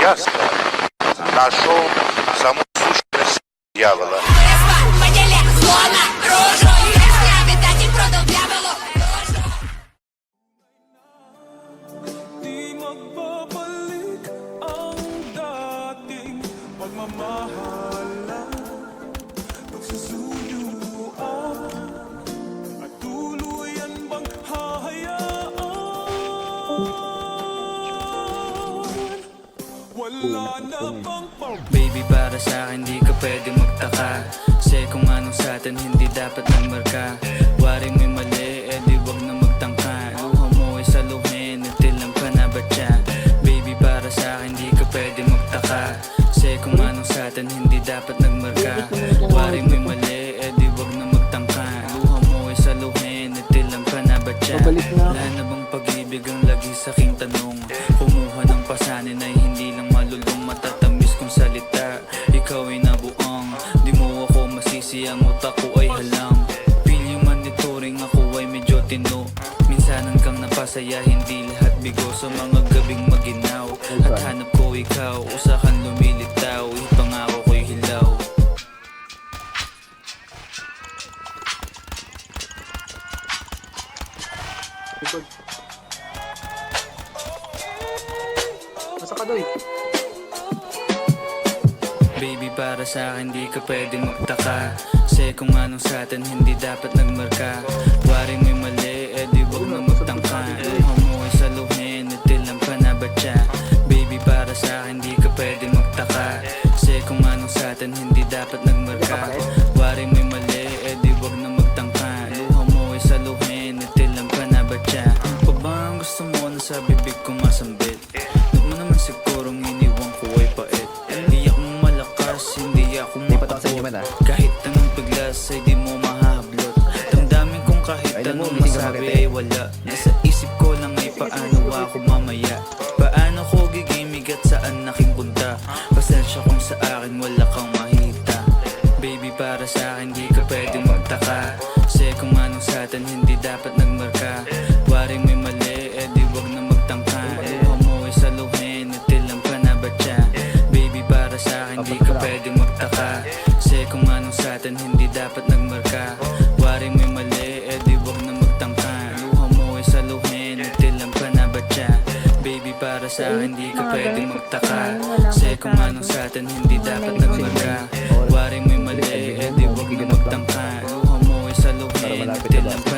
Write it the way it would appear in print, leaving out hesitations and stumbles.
ясно, нашел саму сущность дьявола. Di magbabalik ang dating pagmamahalan, pagsusuyuan, at tuluyan bang hahayaan? Wala na bang Baby, para sa akin di ka pwede magtaka, kasi kung anong sa atin hindi dapat nagmarka. Wari mo'y mali, eh di wag na magtangka. Luha mo ay saluhin, natilang ka na ba siya? Baby, para sa akin di ka pwede magtaka, kasi kung anong sa atin hindi dapat nagmarka. Wari mo'y mali, eh di wag na magtangka. Luha mo ay saluhin, natilang ka na ba siya? Wala na bang pag-ibig ang lagi sa aking tanong? Kumuha ng pasanin ay hindi lang malulong, matatamis kong salita. Ikaw ay nabuang, di mo ako masisi, ang utak ko ay halang. Feel yung monitoring, ako ay medyo tino. Minsanan kang napasaya, hindi lahat bigo. Sa mga gabing maginaw, at hanap ko ikaw, usakan lumilitaw, ipangako ko'y hilaw. Masa ka doy? Baby, para sa akin di ka pwede magtaka, kasi kung anong sa atin hindi dapat nagmarka. Wari mo'y mali, eh di wag na magtangka. Luha mo ay saluhin, natilang ka na ba siya? Baby, para sa akin di ka pwede magtaka, kasi kung anong sa atin hindi dapat nagmarka. Wari mo'y mali, eh di wag na magtangka. Luha mo ay saluhin, natilang ka na ba siya? Pa ba ang gusto mo na sa bibig ko masambit? Huwag mo naman sigurong iniwan ko ay pait. Hindi ako malakas, hindi ako makapot. Kahit anong piglas ay di mo mahahablot. Damdamin kong kahit anong masabi ay wala. Nasa isip ko lang ay paano ako mamaya. Paano ko gigimig at saan aking punta? Pasensya kung sa akin wala kang mahita. Baby, para sa akin di ka pwede magtaka, kasi kung anong sa atin hindi dapat nagmarka. Wari mo'y mali, eh di wag na magtangka. Luha mo ay saluhin, natilang ka na ba siya? Baby, para sa akin di ka pwede magtaka, kasi kung anong sa atin hindi dapat nagmarka. Wari mo'y mali, eh di wag na magtangka. Luha mo ay saluhin, natilang ka na ba siya? Baby, para sa akin di ka pwede magtaka, kasi kung anong sa atin hindi dapat nagmarka. Wari mo'y mali, eh di wag na magtangka. Luha mo ay saluhin, natilang ka